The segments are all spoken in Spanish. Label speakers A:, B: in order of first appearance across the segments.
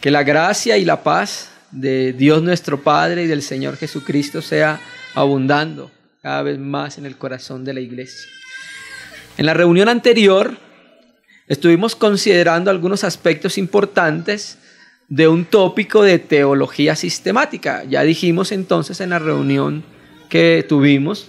A: Que la gracia y la paz de Dios nuestro Padre y del Señor Jesucristo sea abundando cada vez más en el corazón de la iglesia. En la reunión anterior estuvimos considerando algunos aspectos importantes de un tópico de teología sistemática. Ya dijimos entonces en la reunión que tuvimos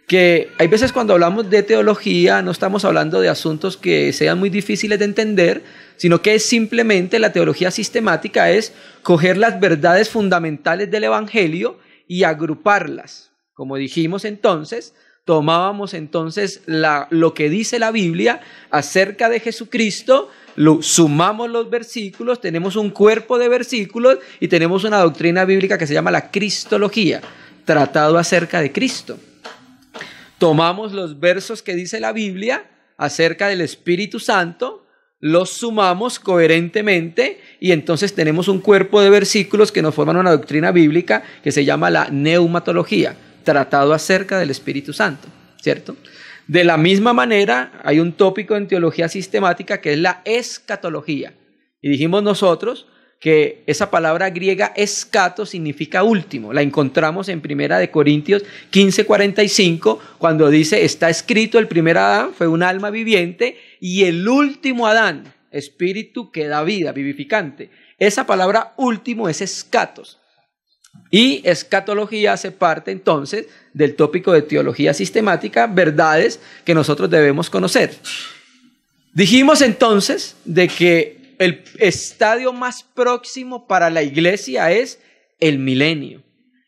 A: que hay veces cuando hablamos de teología no estamos hablando de asuntos que sean muy difíciles de entender, sino que es simplemente la teología sistemática es coger las verdades fundamentales del Evangelio y agruparlas. Como dijimos entonces, tomábamos entonces lo que dice la Biblia acerca de Jesucristo, sumamos los versículos, tenemos un cuerpo de versículos y tenemos una doctrina bíblica que se llama la Cristología, tratado acerca de Cristo. Tomamos los versos que dice la Biblia acerca del Espíritu Santo, los sumamos coherentemente y entonces tenemos un cuerpo de versículos que nos forman una doctrina bíblica que se llama la neumatología, tratado acerca del Espíritu Santo, ¿cierto? De la misma manera hay un tópico en teología sistemática que es la escatología. Y dijimos nosotros que esa palabra griega escato significa último. La encontramos en 1 Corintios 15:45 cuando dice, está escrito, el primer Adán fue un alma viviente y el último Adán, espíritu que da vida, vivificante. Esa palabra último es escatos. Y escatología hace parte entonces del tópico de teología sistemática, verdades que nosotros debemos conocer. Dijimos entonces de que el estadio más próximo para la iglesia es el milenio.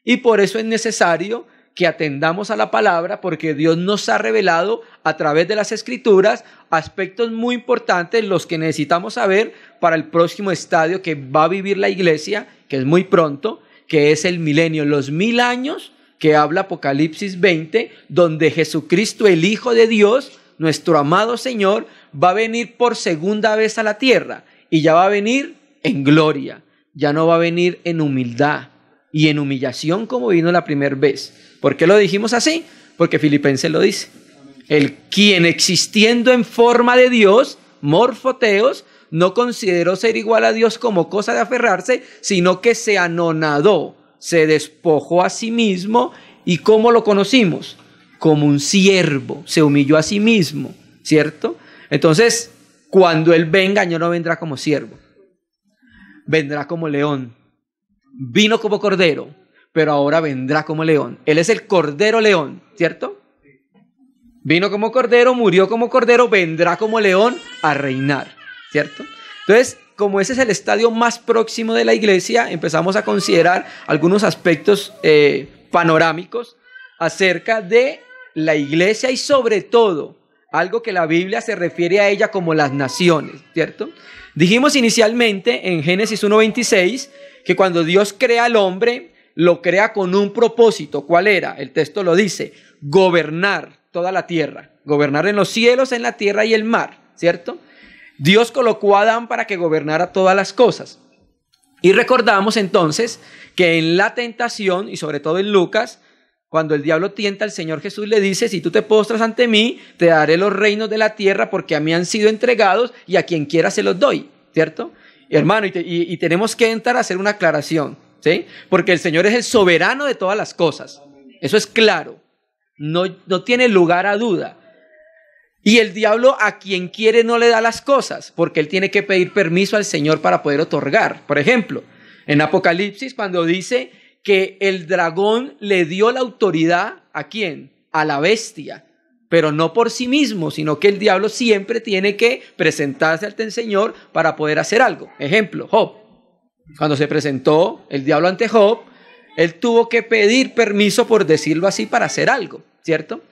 A: Y por eso es necesario que atendamos a la palabra, porque Dios nos ha revelado a través de las Escrituras aspectos muy importantes, los que necesitamos saber para el próximo estadio que va a vivir la iglesia, que es muy pronto, que es el milenio, los 1000 años que habla Apocalipsis 20, donde Jesucristo, el Hijo de Dios, nuestro amado Señor, va a venir por segunda vez a la tierra. Y ya va a venir en gloria, ya no va a venir en humildad y en humillación como vino la primera vez. ¿Por qué lo dijimos así? Porque Filipenses lo dice. El quien existiendo en forma de Dios, morfoteos, no consideró ser igual a Dios como cosa de aferrarse, sino que se anonadó, se despojó a sí mismo. ¿Y cómo lo conocimos? Como un siervo, se humilló a sí mismo, ¿cierto? Entonces, cuando Él venga, ya no vendrá como siervo, vendrá como león. Vino como cordero, pero ahora vendrá como león. Él es el cordero león, ¿cierto? Vino como cordero, murió como cordero, vendrá como león a reinar, ¿cierto? Entonces, como ese es el estadio más próximo de la iglesia, empezamos a considerar algunos aspectos panorámicos acerca de la iglesia y sobre todo algo que la Biblia se refiere a ella como las naciones, ¿cierto? Dijimos inicialmente en Génesis 1:26 que cuando Dios crea al hombre, lo crea con un propósito. ¿Cuál era? El texto lo dice, gobernar toda la tierra, gobernar en los cielos, en la tierra y el mar, ¿cierto? Dios colocó a Adán para que gobernara todas las cosas. Y recordamos entonces que en la tentación, y sobre todo en Lucas, cuando el diablo tienta al Señor Jesús, le dice, si tú te postras ante mí, te daré los reinos de la tierra porque a mí han sido entregados y a quien quiera se los doy, ¿cierto? Hermano, y tenemos que entrar a hacer una aclaración, ¿sí? Porque el Señor es el soberano de todas las cosas. Eso es claro. No tiene lugar a duda. Y el diablo a quien quiere no le da las cosas, porque él tiene que pedir permiso al Señor para poder otorgar. Por ejemplo, en Apocalipsis, cuando dice que el dragón le dio la autoridad, ¿a quién? A la bestia, pero no por sí mismo, sino que el diablo siempre tiene que presentarse ante el Señor para poder hacer algo. Ejemplo, Job. Cuando se presentó el diablo ante Job, él tuvo que pedir permiso, por decirlo así, para hacer algo, ¿cierto?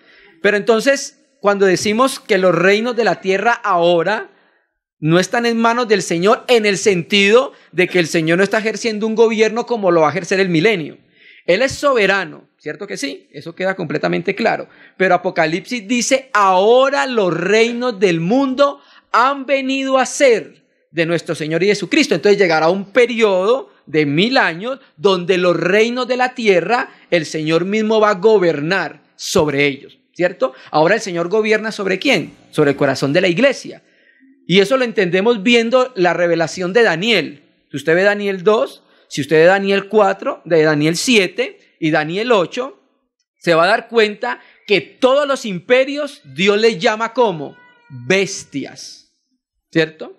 A: Pero entonces, cuando decimos que los reinos de la tierra ahora no están en manos del Señor, en el sentido de que el Señor no está ejerciendo un gobierno como lo va a ejercer el milenio. Él es soberano, ¿cierto que sí? Eso queda completamente claro. Pero Apocalipsis dice, ahora los reinos del mundo han venido a ser de nuestro Señor y Jesucristo. Entonces llegará un periodo de 1000 años donde los reinos de la tierra, el Señor mismo va a gobernar sobre ellos, ¿cierto? Ahora el Señor gobierna ¿sobre quién? Sobre el corazón de la iglesia. Y eso lo entendemos viendo la revelación de Daniel. Si usted ve Daniel 2, si usted ve Daniel 4, de Daniel 7 y Daniel 8, se va a dar cuenta que todos los imperios Dios les llama como bestias, ¿cierto?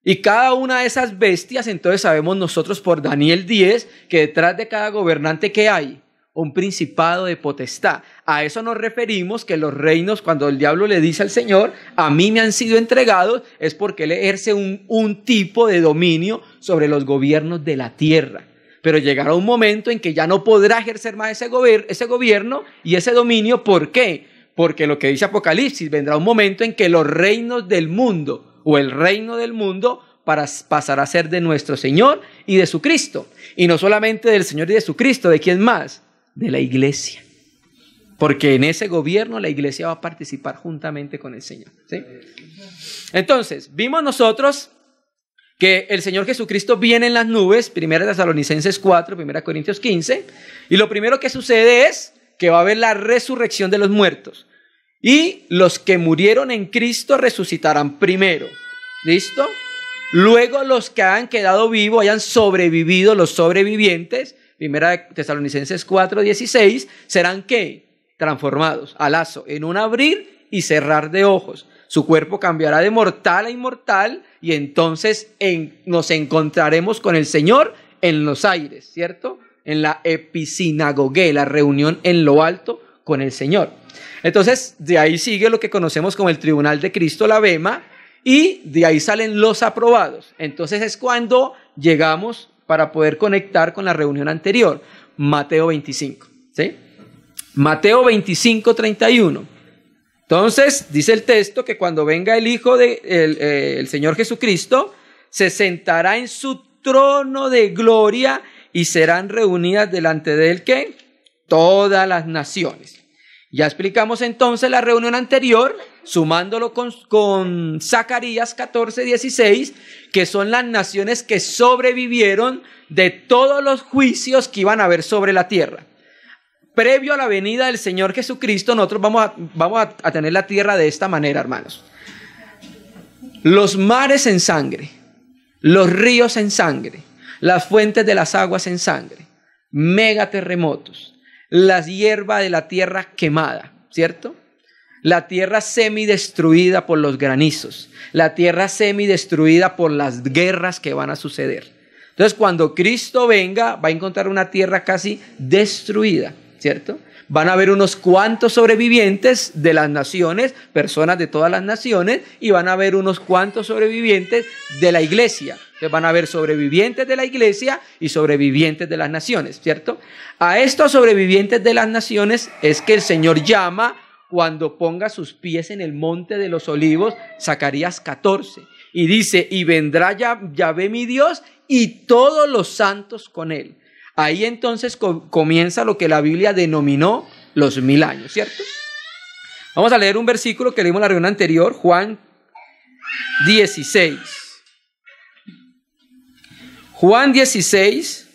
A: Y cada una de esas bestias, entonces sabemos nosotros por Daniel 10, que detrás de cada gobernante que hay, un principado de potestad. A eso nos referimos que los reinos, cuando el diablo le dice al Señor, a mí me han sido entregados, es porque él ejerce un tipo de dominio sobre los gobiernos de la tierra. Pero llegará un momento en que ya no podrá ejercer más ese gobierno y ese dominio. ¿Por qué? Porque lo que dice Apocalipsis, vendrá un momento en que los reinos del mundo o el reino del mundo pasará a ser de nuestro Señor y de su Cristo. Y no solamente del Señor y de su Cristo, ¿de quién más? De la iglesia. Porque en ese gobierno la iglesia va a participar juntamente con el Señor, ¿sí? Entonces, vimos nosotros que el Señor Jesucristo viene en las nubes, 1 Tesalonicenses 4, 1 Corintios 15, y lo primero que sucede es que va a haber la resurrección de los muertos, y los que murieron en Cristo resucitarán primero, ¿listo? Luego los que han quedado vivos, hayan sobrevivido, los sobrevivientes, 1 Tesalonicenses 4, 16, serán ¿qué? Transformados a lazo, en un abrir y cerrar de ojos. Su cuerpo cambiará de mortal a inmortal y entonces nos encontraremos con el Señor en los aires, ¿cierto? En la episinagoge, la reunión en lo alto con el Señor. Entonces, de ahí sigue lo que conocemos como el tribunal de Cristo, la bema, y de ahí salen los aprobados. Entonces es cuando llegamos para poder conectar con la reunión anterior, Mateo 25, ¿sí? Mateo 25, 31. Entonces, dice el texto que cuando venga el Hijo el Señor Jesucristo, se sentará en su trono de gloria y serán reunidas delante de él, ¿qué? Todas las naciones. Ya explicamos entonces la reunión anterior, sumándolo con Zacarías 14, 16, que son las naciones que sobrevivieron de todos los juicios que iban a haber sobre la tierra. Previo a la venida del Señor Jesucristo, nosotros vamos a tener la tierra de esta manera, hermanos. Los mares en sangre, los ríos en sangre, las fuentes de las aguas en sangre, megaterremotos, la hierba de la tierra quemada, ¿cierto? La tierra semidestruida por los granizos, la tierra semidestruida por las guerras que van a suceder. Entonces, cuando Cristo venga, va a encontrar una tierra casi destruida, ¿cierto? Van a haber unos cuantos sobrevivientes de las naciones, personas de todas las naciones, y van a haber unos cuantos sobrevivientes de la iglesia. Entonces van a haber sobrevivientes de la iglesia y sobrevivientes de las naciones, ¿cierto? A estos sobrevivientes de las naciones es que el Señor llama cuando ponga sus pies en el monte de los olivos, Zacarías 14, y dice, y vendrá Yahvé mi Dios y todos los santos con él. Ahí entonces comienza lo que la Biblia denominó los 1000 años, ¿cierto? Vamos a leer un versículo que leímos en la reunión anterior, Juan 16. Juan 16,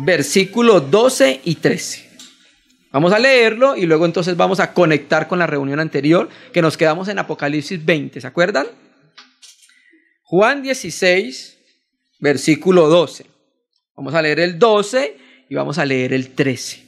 A: versículos 12 y 13. Vamos a leerlo y luego entonces vamos a conectar con la reunión anterior, que nos quedamos en Apocalipsis 20, ¿se acuerdan? Juan 16, versículo 12. Vamos a leer el 12 y vamos a leer el 13.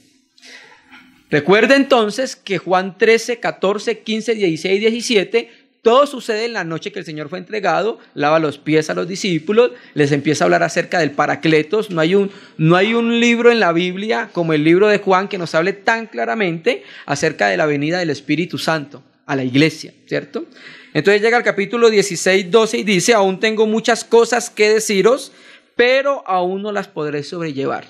A: Recuerda entonces que Juan 13, 14, 15, 16, 17, todo sucede en la noche que el Señor fue entregado, lava los pies a los discípulos, les empieza a hablar acerca del Paracletos. No hay un libro en la Biblia como el libro de Juan que nos hable tan claramente acerca de la venida del Espíritu Santo a la iglesia, ¿cierto? Entonces llega al capítulo 16, 12 y dice, aún tengo muchas cosas que deciros, pero aún no las podré sobrellevar.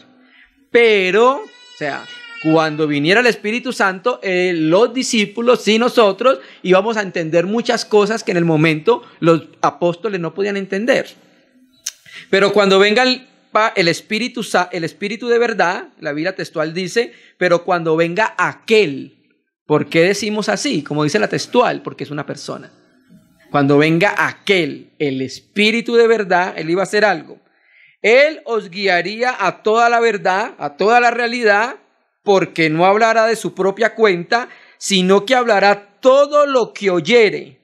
A: Pero, o sea, cuando viniera el Espíritu Santo, los discípulos y nosotros íbamos a entender muchas cosas que en el momento los apóstoles no podían entender. Pero cuando venga el Espíritu de verdad, la Biblia textual dice, pero cuando venga aquel, ¿por qué decimos así? Como dice la textual, porque es una persona. Cuando venga aquel, el Espíritu de verdad, él iba a hacer algo. Él os guiaría a toda la verdad, a toda la realidad, porque no hablará de su propia cuenta, sino que hablará todo lo que oyere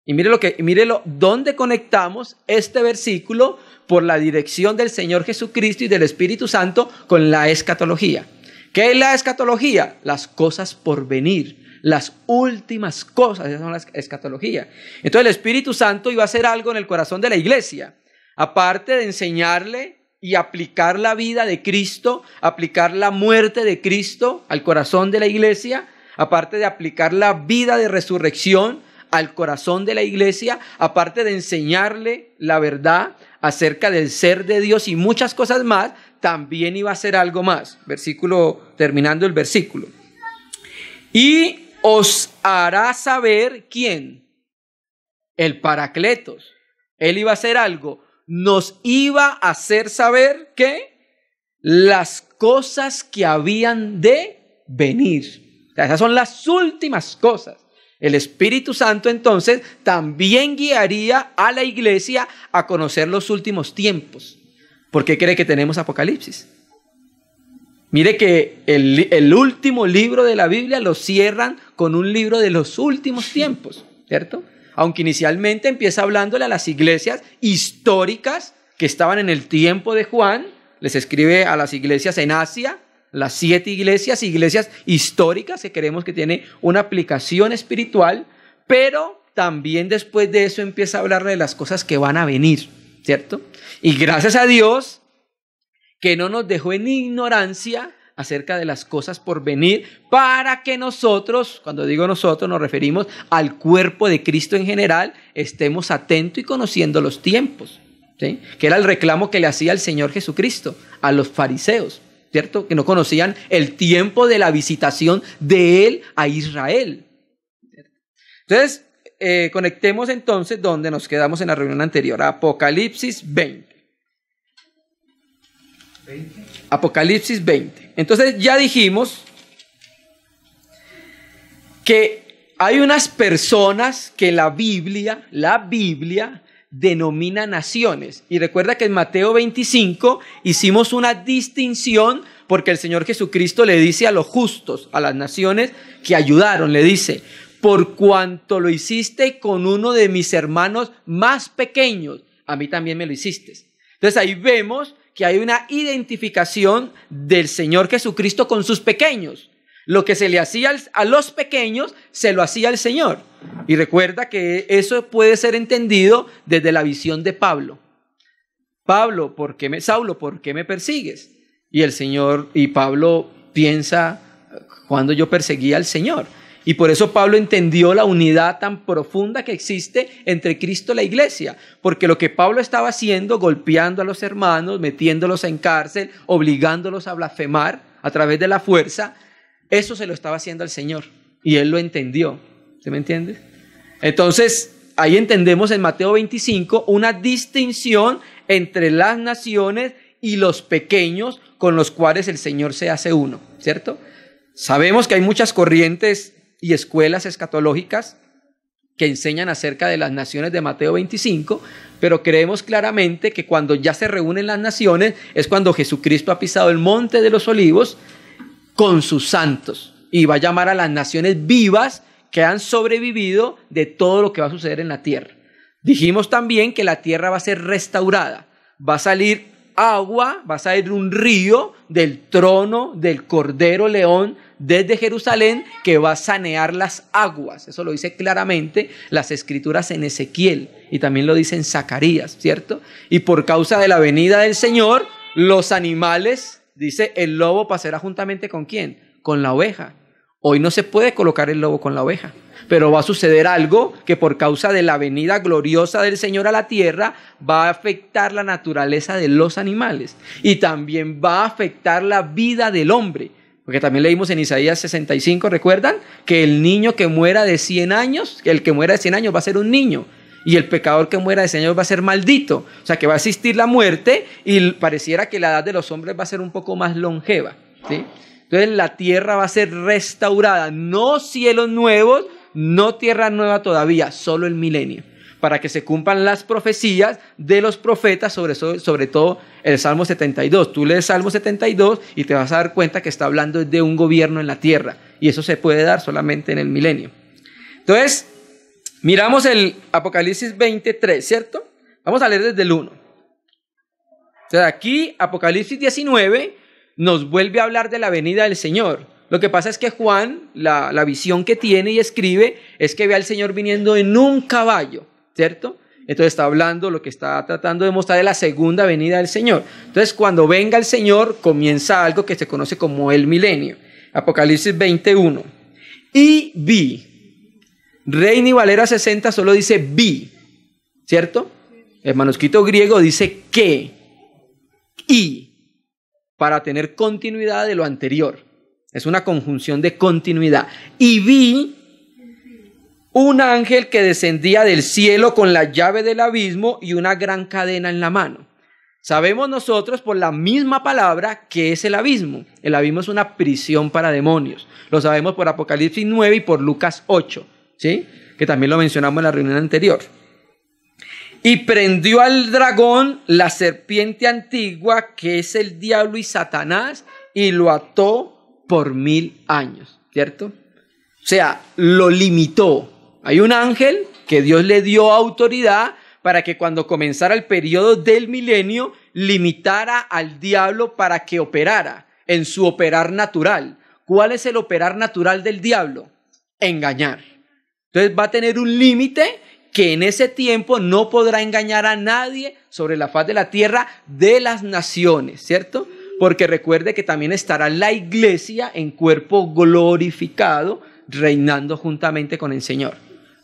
A: Y mírelo dónde conectamos este versículo por la dirección del Señor Jesucristo y del Espíritu Santo con la escatología. ¿Qué es la escatología? Las cosas por venir, las últimas cosas, esas son la escatología. Entonces el Espíritu Santo iba a hacer algo en el corazón de la iglesia, aparte de enseñarle y aplicar la vida de Cristo, aplicar la muerte de Cristo al corazón de la iglesia, aparte de aplicar la vida de resurrección al corazón de la iglesia, aparte de enseñarle la verdad acerca del ser de Dios y muchas cosas más, también iba a hacer algo más. Terminando el versículo. Y os hará saber ¿quién? El Paracletos. Él iba a hacer algo. Nos iba a hacer saber ¿qué? Las cosas que habían de venir. O sea, esas son las últimas cosas. El Espíritu Santo entonces también guiaría a la iglesia a conocer los últimos tiempos. ¿Por qué cree que tenemos Apocalipsis? Mire que el último libro de la Biblia lo cierran con un libro de los últimos tiempos, ¿cierto? Aunque inicialmente empieza hablándole a las iglesias históricas que estaban en el tiempo de Juan, les escribe a las iglesias en Asia, las 7 iglesias históricas que creemos que tiene una aplicación espiritual, pero también después de eso empieza a hablarle de las cosas que van a venir, ¿cierto? Y gracias a Dios que no nos dejó en ignorancia acerca de las cosas por venir, para que nosotros, cuando digo nosotros nos referimos al cuerpo de Cristo en general, estemos atentos y conociendo los tiempos, ¿sí? Que era el reclamo que le hacía el Señor Jesucristo a los fariseos, ¿cierto? Que no conocían el tiempo de la visitación de Él a Israel. Entonces, conectemos entonces donde nos quedamos en la reunión anterior, Apocalipsis 20. Apocalipsis 20. Entonces ya dijimos que hay unas personas que la Biblia denomina naciones. Y recuerda que en Mateo 25 hicimos una distinción porque el Señor Jesucristo le dice a los justos, a las naciones que ayudaron, le dice: por cuanto lo hiciste con uno de mis hermanos más pequeños, a mí también me lo hiciste. Entonces ahí vemos que hay una identificación del Señor Jesucristo con sus pequeños. Lo que se le hacía a los pequeños, se lo hacía al Señor. Y recuerda que eso puede ser entendido desde la visión de Pablo. Saulo, ¿por qué me persigues? Y Pablo piensa, cuando yo perseguía al Señor. Y por eso Pablo entendió la unidad tan profunda que existe entre Cristo y la iglesia. Porque lo que Pablo estaba haciendo, golpeando a los hermanos, metiéndolos en cárcel, obligándolos a blasfemar a través de la fuerza, eso se lo estaba haciendo al Señor. Y él lo entendió. ¿Se me entiende? Entonces, ahí entendemos en Mateo 25 una distinción entre las naciones y los pequeños con los cuales el Señor se hace uno, ¿cierto? Sabemos que hay muchas corrientes y escuelas escatológicas que enseñan acerca de las naciones de Mateo 25, pero creemos claramente que cuando ya se reúnen las naciones es cuando Jesucristo ha pisado el monte de los olivos con sus santos y va a llamar a las naciones vivas que han sobrevivido de todo lo que va a suceder en la tierra. Dijimos también que la tierra va a ser restaurada, va a salir agua, va a salir un río del trono del Cordero León desde Jerusalén que va a sanear las aguas. Eso lo dice claramente las escrituras en Ezequiel y también lo dice en Zacarías, ¿cierto? Y por causa de la venida del Señor, los animales, dice, el lobo pasará juntamente ¿con quién? Con la oveja. Hoy no se puede colocar el lobo con la oveja, pero va a suceder algo que por causa de la venida gloriosa del Señor a la tierra va a afectar la naturaleza de los animales y también va a afectar la vida del hombre. Porque también leímos en Isaías 65, ¿recuerdan? Que el niño que muera de 100 años, el que muera de 100 años va a ser un niño y el pecador que muera de 100 años va a ser maldito. O sea que va a existir la muerte y pareciera que la edad de los hombres va a ser un poco más longeva, ¿sí? Entonces la tierra va a ser restaurada, no cielos nuevos, no tierra nueva todavía, solo el milenio, para que se cumplan las profecías de los profetas, sobre todo el Salmo 72. Tú lees Salmo 72 y te vas a dar cuenta que está hablando de un gobierno en la tierra, y eso se puede dar solamente en el milenio. Entonces, Miramos el Apocalipsis 23, ¿cierto? Vamos a leer desde el 1. O sea, aquí Apocalipsis 19 nos vuelve a hablar de la venida del Señor. Lo que pasa es que Juan, la visión que tiene y escribe, es que ve al Señor viniendo en un caballo, ¿cierto? Entonces está hablando, lo que está tratando de mostrar es la segunda venida del Señor. Entonces cuando venga el Señor, comienza algo que se conoce como el milenio. Apocalipsis 21. Y vi. Reina y Valera 60 solo dice vi, ¿cierto? El manuscrito griego dice que. Y. Para tener continuidad de lo anterior. Es una conjunción de continuidad. Y vi un ángel que descendía del cielo con la llave del abismo y una gran cadena en la mano. Sabemos nosotros por la misma palabra que es el abismo. El abismo es una prisión para demonios. Lo sabemos por Apocalipsis 9 y por Lucas 8, ¿sí? Que también lo mencionamos en la reunión anterior. Y prendió al dragón, la serpiente antigua, que es el diablo y Satanás, y lo ató por 1000 años, ¿cierto? O sea, lo limitó. Hay un ángel que Dios le dio autoridad para que cuando comenzara el periodo del milenio, limitara al diablo para que operara en su operar natural. ¿Cuál es el operar natural del diablo? Engañar. Entonces va a tener un límite que en ese tiempo no podrá engañar a nadie sobre la faz de la tierra de las naciones, ¿cierto? Porque recuerde que también estará la iglesia en cuerpo glorificado, reinando juntamente con el Señor,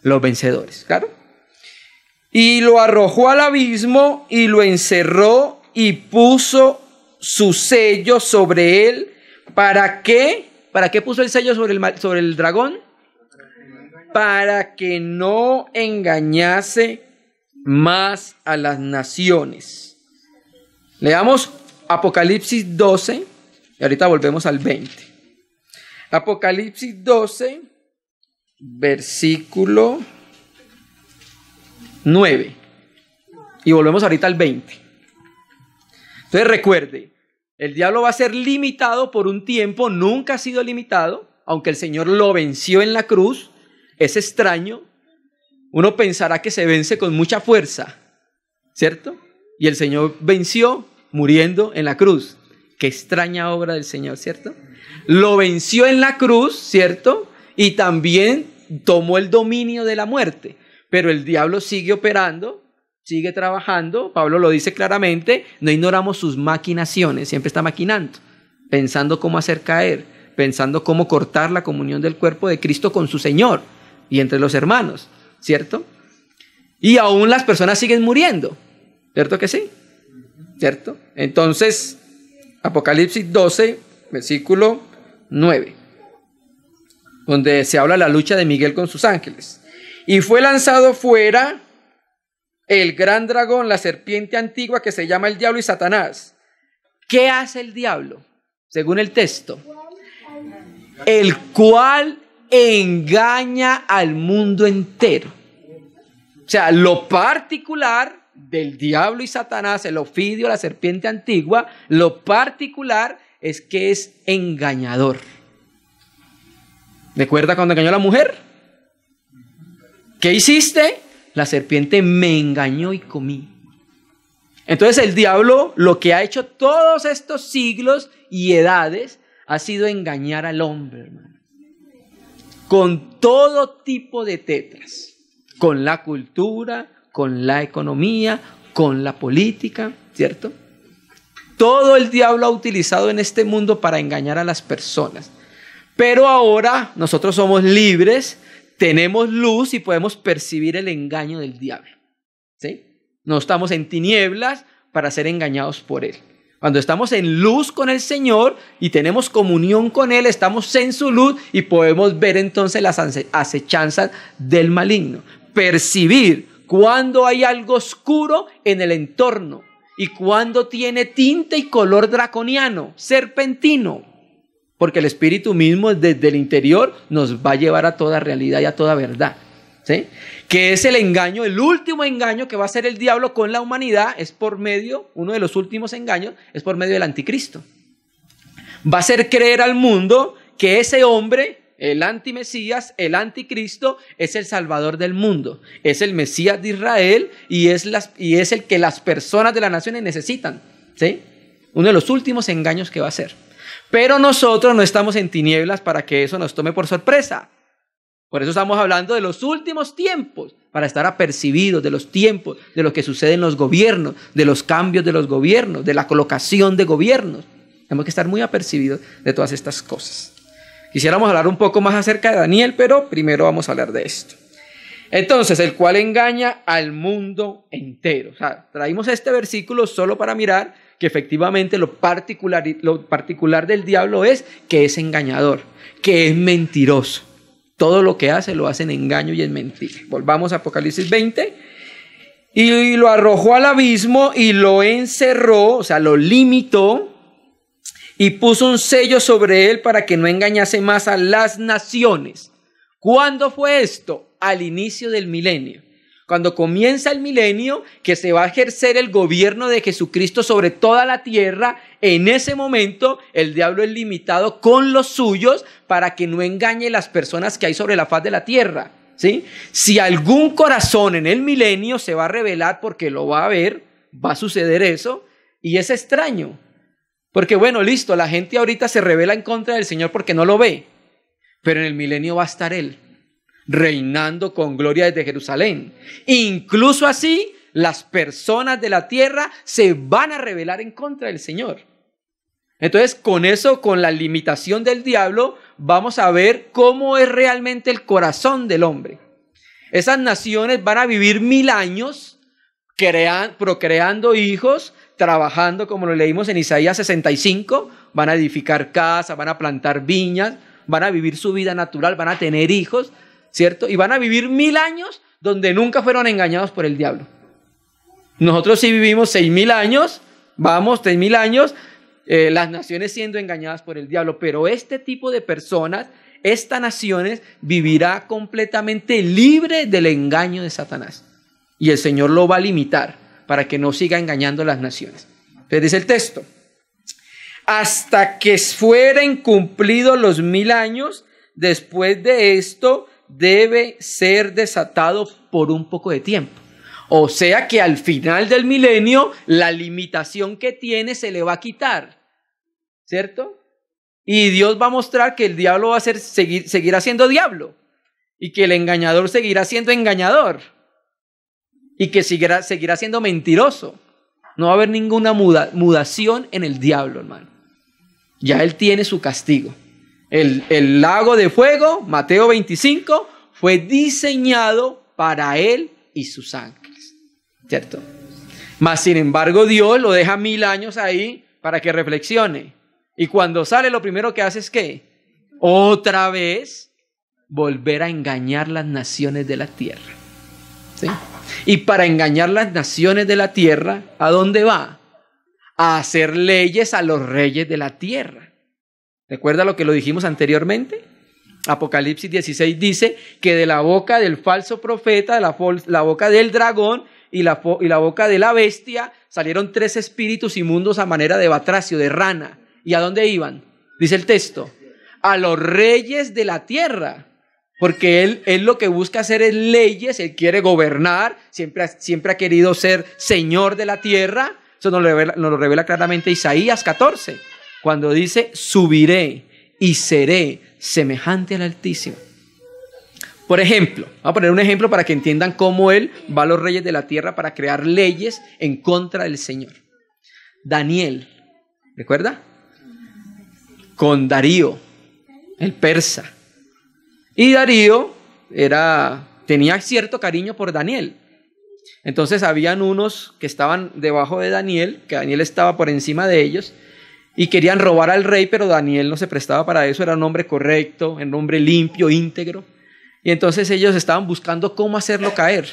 A: los vencedores, ¿claro? Y lo arrojó al abismo y lo encerró y puso su sello sobre él. ¿Para qué? ¿Para qué puso el sello sobre el dragón? Para que no engañase más a las naciones. Leamos Apocalipsis 12, y ahorita volvemos al 20. Apocalipsis 12, versículo 9. Y volvemos ahorita al 20. Entonces recuerde, el diablo va a ser limitado por un tiempo, nunca ha sido limitado, aunque el Señor lo venció en la cruz. Es extraño. Uno pensará que se vence con mucha fuerza, ¿cierto? Y el Señor venció muriendo en la cruz. Qué extraña obra del Señor, ¿cierto? Lo venció en la cruz, ¿cierto? Y también tomó el dominio de la muerte. Pero el diablo sigue operando, sigue trabajando. Pablo lo dice claramente, no ignoramos sus maquinaciones, siempre está maquinando, pensando cómo hacer caer, pensando cómo cortar la comunión del cuerpo de Cristo con su Señor y entre los hermanos, ¿cierto? Y aún las personas siguen muriendo, ¿cierto que sí? ¿Cierto? Entonces, Apocalipsis 12, versículo 9, donde se habla de la lucha de Miguel con sus ángeles. Y fue lanzado fuera el gran dragón, la serpiente antigua, que se llama el diablo y Satanás. ¿Qué hace el diablo? Según el texto, el cual engaña al mundo entero. O sea, lo particular del diablo y Satanás, el ofidio, la serpiente antigua, lo particular es que es engañador. ¿Recuerda cuando engañó a la mujer? ¿Qué hiciste? La serpiente me engañó y comí. Entonces el diablo, lo que ha hecho todos estos siglos y edades, ha sido engañar al hombre, hermano. Con todo tipo de tetras. Con la cultura, con la economía, con la política, ¿cierto? Todo el diablo ha utilizado en este mundo para engañar a las personas. Pero ahora nosotros somos libres, tenemos luz y podemos percibir el engaño del diablo, ¿sí? No estamos en tinieblas para ser engañados por él. Cuando estamos en luz con el Señor y tenemos comunión con él, estamos en su luz y podemos ver entonces las acechanzas del maligno. Percibir cuando hay algo oscuro en el entorno y cuando tiene tinte y color draconiano, serpentino. Porque el Espíritu mismo desde el interior nos va a llevar a toda realidad y a toda verdad, ¿sí? Que es el engaño, el último engaño que va a hacer el diablo con la humanidad, es por medio, uno de los últimos engaños, es por medio del anticristo. Va a hacer creer al mundo que ese hombre el antimesías, el anticristo, es el salvador del mundo, es el Mesías de Israel y es el que las personas de las naciones necesitan, ¿sí? Uno de los últimos engaños que va a hacer. Pero nosotros no estamos en tinieblas para que eso nos tome por sorpresa. Por eso estamos hablando de los últimos tiempos, para estar apercibidos de los tiempos, de lo que sucede en los gobiernos, de los cambios de los gobiernos, de la colocación de gobiernos. Tenemos que estar muy apercibidos de todas estas cosas. Quisiéramos hablar un poco más acerca de Daniel, pero primero vamos a hablar de esto. Entonces, el cual engaña al mundo entero. O sea, traímos este versículo solo para mirar que efectivamente lo particular del diablo es que es engañador, que es mentiroso. Todo lo que hace lo hace en engaño y en mentira. Volvamos a Apocalipsis 20. Y lo arrojó al abismo y lo encerró, o sea, lo limitó y puso un sello sobre él para que no engañase más a las naciones. ¿Cuándo fue esto? Al inicio del milenio. Cuando comienza el milenio, que se va a ejercer el gobierno de Jesucristo sobre toda la tierra, en ese momento el diablo es limitado con los suyos para que no engañe las personas que hay sobre la faz de la tierra, ¿sí? Si algún corazón en el milenio se va a revelar porque lo va a ver, va a suceder eso, y es extraño. Porque bueno, listo, la gente ahorita se revela en contra del Señor porque no lo ve, pero en el milenio va a estar Él, reinando con gloria desde Jerusalén. Incluso así, las personas de la tierra se van a rebelar en contra del Señor. Entonces, con eso, con la limitación del diablo, vamos a ver cómo es realmente el corazón del hombre. Esas naciones van a vivir 1000 años procreando hijos, trabajando, como lo leímos en Isaías 65, van a edificar casas, van a plantar viñas, van a vivir su vida natural, van a tener hijos, ¿cierto? Y van a vivir 1000 años donde nunca fueron engañados por el diablo. Nosotros sí vivimos 6000 años, 3000 años, las naciones siendo engañadas por el diablo, pero este tipo de personas, estas naciones, vivirá completamente libre del engaño de Satanás. Y el Señor lo va a limitar para que no siga engañando a las naciones. Entonces dice el texto, hasta que fueren cumplidos los 1000 años, después de esto, debe ser desatado por un poco de tiempo. O sea que al final del milenio la limitación que tiene se le va a quitar, ¿cierto? Y Dios va a mostrar que el diablo va a seguirá siendo diablo y que el engañador seguirá siendo engañador y que seguirá siendo mentiroso. No va a haber ninguna mudación en el diablo, hermano. Ya él tiene su castigo. El lago de fuego, Mateo 25, fue diseñado para él y sus ángeles, ¿cierto? Mas sin embargo Dios lo deja 1000 años ahí para que reflexione. Y cuando sale lo primero que hace es ¿qué? Otra vez volver a engañar las naciones de la tierra, ¿sí? Y para engañar las naciones de la tierra, ¿a dónde va? A hacer leyes a los reyes de la tierra. ¿Recuerda lo que lo dijimos anteriormente? Apocalipsis 16 dice que de la boca del falso profeta, de la boca del dragón y la boca de la bestia, salieron 3 espíritus inmundos a manera de batracio, de rana. ¿Y a dónde iban? Dice el texto, a los reyes de la tierra. Porque él lo que busca hacer es leyes, él quiere gobernar, siempre ha querido ser señor de la tierra. Eso nos lo revela claramente Isaías 14. Cuando dice, subiré y seré semejante al Altísimo. Por ejemplo, vamos a poner un ejemplo para que entiendan cómo él va a los reyes de la tierra para crear leyes en contra del Señor. Daniel, ¿recuerda? Con Darío, el persa. Y Darío tenía cierto cariño por Daniel. Entonces habían unos que estaban debajo de Daniel, que Daniel estaba por encima de ellos, y querían robar al rey, pero Daniel no se prestaba para eso, era un hombre correcto, un hombre limpio, íntegro. Y entonces ellos estaban buscando cómo hacerlo caer,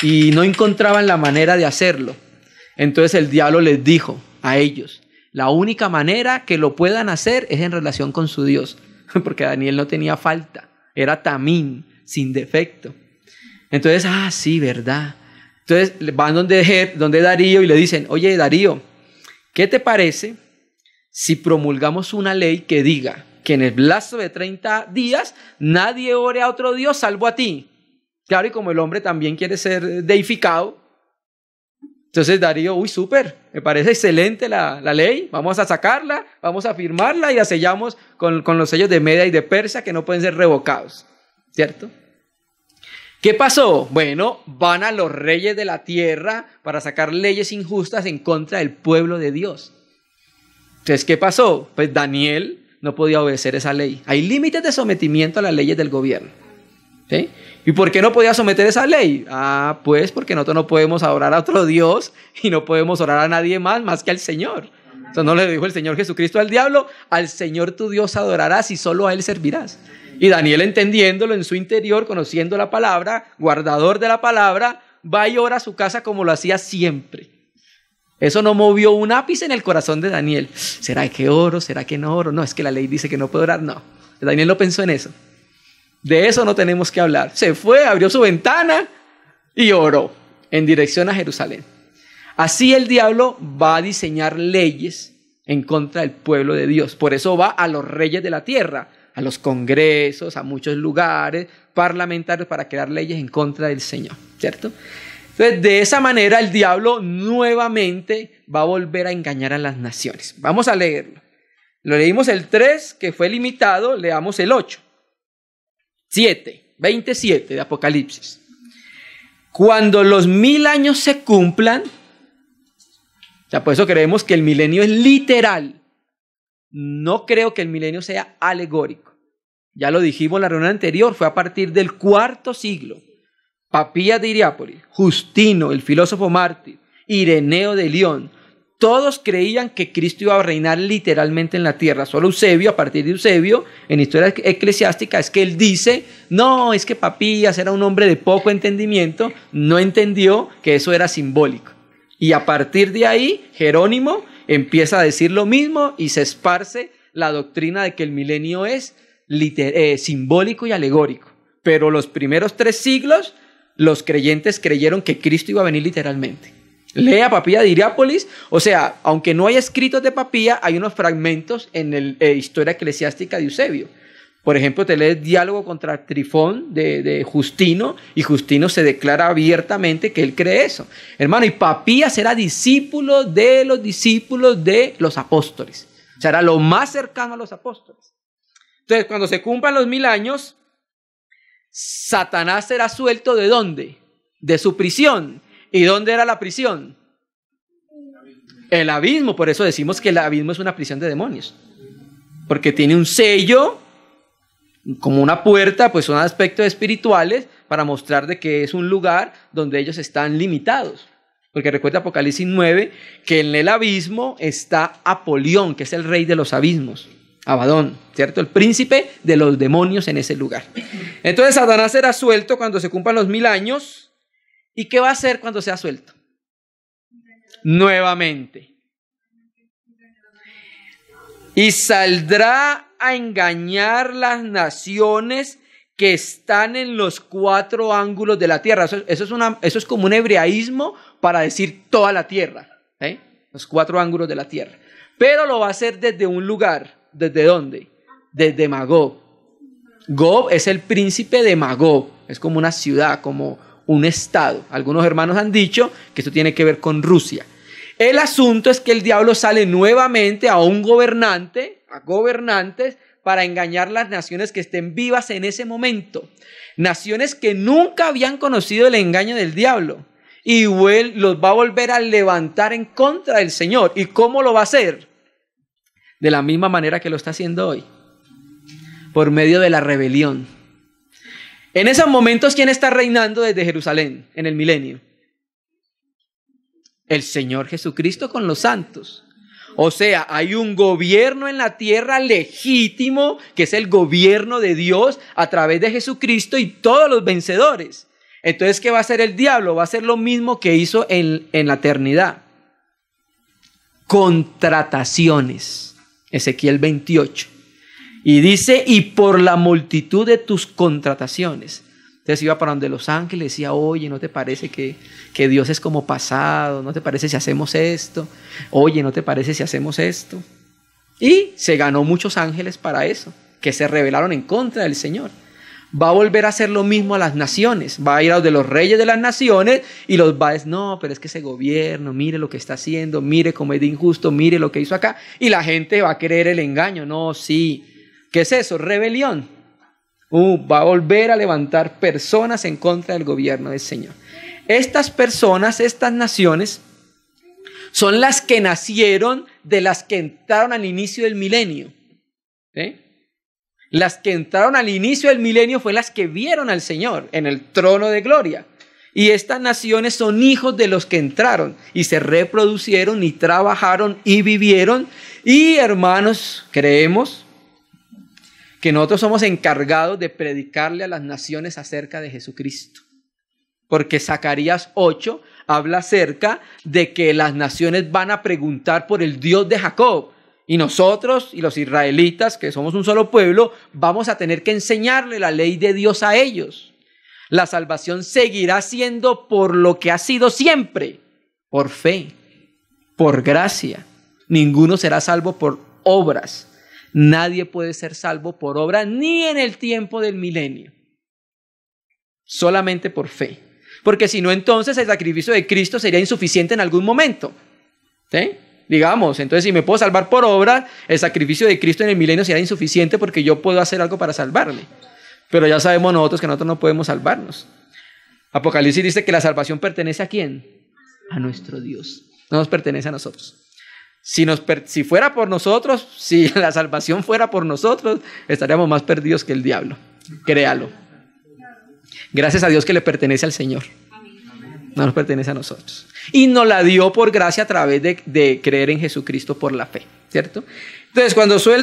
A: y no encontraban la manera de hacerlo. Entonces el diablo les dijo a ellos, la única manera que lo puedan hacer es en relación con su Dios, porque Daniel no tenía falta, era tamín, sin defecto. Entonces, sí, verdad. Entonces van donde Darío y le dicen, oye Darío, ¿qué te parece si promulgamos una ley que diga que en el lapso de 30 días nadie ore a otro Dios salvo a ti. Claro, y como el hombre también quiere ser deificado, entonces Darío, súper, me parece excelente la ley, vamos a sacarla, vamos a firmarla y la sellamos con los sellos de Media y de Persia que no pueden ser revocados, ¿cierto? ¿Qué pasó? Bueno, van a los reyes de la tierra para sacar leyes injustas en contra del pueblo de Dios. Entonces, ¿qué pasó? Pues Daniel no podía obedecer esa ley. Hay límites de sometimiento a las leyes del gobierno, ¿sí? ¿Y por qué no podía someter esa ley? Pues porque nosotros no podemos adorar a otro Dios y no podemos orar a nadie más que al Señor. Entonces no le dijo el Señor Jesucristo al diablo: al Señor tu Dios adorarás y solo a Él servirás. Y Daniel, entendiéndolo en su interior, conociendo la palabra, guardador de la palabra, va y ora a su casa como lo hacía siempre. Eso no movió un ápice en el corazón de Daniel. ¿Será que oro? ¿Será que no oro? No, es que la ley dice que no puedo orar. No, Daniel no pensó en eso. De eso no tenemos que hablar. Se fue, abrió su ventana y oró en dirección a Jerusalén. Así el diablo va a diseñar leyes en contra del pueblo de Dios. Por eso va a los reyes de la tierra, a los congresos, a muchos lugares parlamentarios para crear leyes en contra del Señor, ¿cierto? Entonces, de esa manera el diablo nuevamente va a volver a engañar a las naciones. Vamos a leerlo. Lo leímos el 3, que fue limitado, leamos el 8. 27 de Apocalipsis. Cuando los 1000 años se cumplan, por eso creemos que el milenio es literal. No creo que el milenio sea alegórico. Ya lo dijimos en la reunión anterior, fue a partir del IV siglo. Papías de Hierápolis, Justino, el filósofo mártir, Ireneo de León, todos creían que Cristo iba a reinar literalmente en la tierra. Solo Eusebio, a partir de Eusebio, en historia eclesiástica, es que él dice: no, es que Papías era un hombre de poco entendimiento, no entendió que eso era simbólico. Y a partir de ahí, Jerónimo empieza a decir lo mismo y se esparce la doctrina de que el milenio es simbólico y alegórico. Pero los primeros 3 siglos, los creyentes creyeron que Cristo iba a venir literalmente. Lea Papías de Hierápolis, o sea, aunque no hay escritos de Papías, hay unos fragmentos en la historia eclesiástica de Eusebio. Por ejemplo, te lees Diálogo contra Trifón de Justino, y Justino se declara abiertamente que él cree eso. Hermano, y Papías era discípulo de los discípulos de los apóstoles. O sea, era lo más cercano a los apóstoles. Entonces, cuando se cumplan los 1000 años, Satanás será suelto ¿de dónde? De su prisión. ¿Y dónde era la prisión? El abismo. Por eso decimos que el abismo es una prisión de demonios. Porque tiene un sello, como una puerta, pues son aspectos espirituales para mostrar de que es un lugar donde ellos están limitados. Porque recuerda Apocalipsis 9, que en el abismo está Apolión, que es el rey de los abismos. Abadón, ¿cierto? El príncipe de los demonios en ese lugar. Entonces Satanás será suelto cuando se cumplan los 1000 años. ¿Y qué va a hacer cuando sea suelto? Nuevamente. Y saldrá a engañar las naciones que están en los 4 ángulos de la tierra. Eso es como un hebraísmo para decir toda la tierra, ¿eh? Los 4 ángulos de la tierra. Pero lo va a hacer desde un lugar. ¿Desde dónde? Desde Magog. Gog es el príncipe de Magog. Es como una ciudad, como un estado. Algunos hermanos han dicho que esto tiene que ver con Rusia. El asunto es que el diablo sale nuevamente a gobernantes, para engañar las naciones que estén vivas en ese momento. Naciones que nunca habían conocido el engaño del diablo. Y los va a volver a levantar en contra del Señor. ¿Y cómo lo va a hacer? De la misma manera que lo está haciendo hoy. Por medio de la rebelión. En esos momentos, ¿quién está reinando desde Jerusalén en el milenio? El Señor Jesucristo con los santos. O sea, hay un gobierno en la tierra legítimo, que es el gobierno de Dios a través de Jesucristo y todos los vencedores. Entonces, ¿qué va a hacer el diablo? Va a hacer lo mismo que hizo en la eternidad. Contrataciones. Ezequiel 28. Y dice: y por la multitud de tus contrataciones. Entonces iba para donde los ángeles y decía: oye, ¿no te parece que Dios es como pasado? ¿No te parece si hacemos esto? Oye, ¿no te parece si hacemos esto? Y se ganó muchos ángeles para eso, que se rebelaron en contra del Señor. Va a volver a hacer lo mismo a las naciones. Va a ir a los de los reyes de las naciones y los va a decir, no, pero es que ese gobierno, mire lo que está haciendo, mire cómo es de injusto, mire lo que hizo acá. Y la gente va a querer el engaño. No, sí. ¿Qué es eso? Rebelión. Va a volver a levantar personas en contra del gobierno del Señor. Estas personas, estas naciones, son las que nacieron de las que entraron al inicio del milenio. Las que entraron al inicio del milenio fue las que vieron al Señor en el trono de gloria. Y estas naciones son hijos de los que entraron y se reproducieron y trabajaron y vivieron. Y hermanos, creemos que nosotros somos encargados de predicarle a las naciones acerca de Jesucristo. Porque Zacarías 8 habla acerca de que las naciones van a preguntar por el Dios de Jacob. Y nosotros y los israelitas, que somos un solo pueblo, vamos a tener que enseñarle la ley de Dios a ellos. La salvación seguirá siendo por lo que ha sido siempre, por fe, por gracia. Ninguno será salvo por obras. Nadie puede ser salvo por obras ni en el tiempo del milenio. Solamente por fe. Porque si no, entonces el sacrificio de Cristo sería insuficiente en algún momento. ¿Sí? Digamos, entonces si me puedo salvar por obra, el sacrificio de Cristo en el milenio será insuficiente porque yo puedo hacer algo para salvarme. Pero ya sabemos nosotros que nosotros no podemos salvarnos. Apocalipsis dice que la salvación pertenece ¿a quién? A nuestro Dios. No nos pertenece a nosotros. Si fuera por nosotros, si la salvación fuera por nosotros, estaríamos más perdidos que el diablo. Créalo. Gracias a Dios que le pertenece al Señor. No nos pertenece a nosotros. Y nos la dio por gracia a través de creer en Jesucristo por la fe, ¿cierto? Entonces,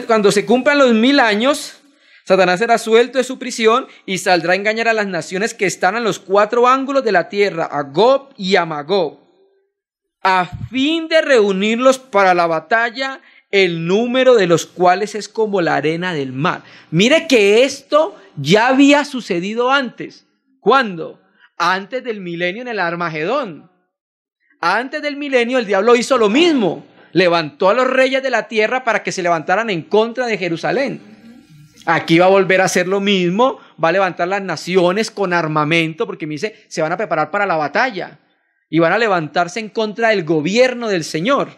A: cuando se cumplan los 1000 años, Satanás será suelto de su prisión y saldrá a engañar a las naciones que están en los 4 ángulos de la tierra, a Gog y a Magog, a fin de reunirlos para la batalla, el número de los cuales es como la arena del mar. Mire que esto ya había sucedido antes. ¿Cuándo? Antes del milenio en el Armagedón. Antes del milenio el diablo hizo lo mismo. Levantó a los reyes de la tierra para que se levantaran en contra de Jerusalén. Aquí va a volver a hacer lo mismo. Va a levantar las naciones con armamento, porque me dice, se van a preparar para la batalla. Y van a levantarse en contra del gobierno del Señor.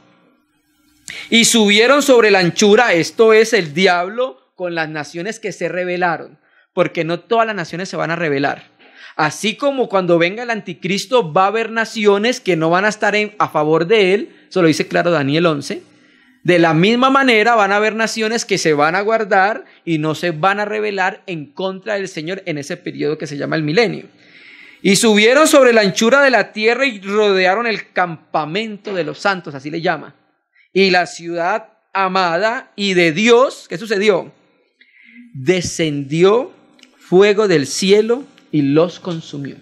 A: Y subieron sobre la anchura, esto es el diablo, con las naciones que se rebelaron. Porque no todas las naciones se van a rebelar. Así como cuando venga el anticristo va a haber naciones que no van a estar a favor de él, eso lo dice claro Daniel 11. De la misma manera van a haber naciones que se van a guardar y no se van a rebelar en contra del Señor en ese periodo que se llama el milenio. Y subieron sobre la anchura de la tierra y rodearon el campamento de los santos, así le llama. Y la ciudad amada y de Dios, ¿qué sucedió? Descendió fuego del cielo y los consumió.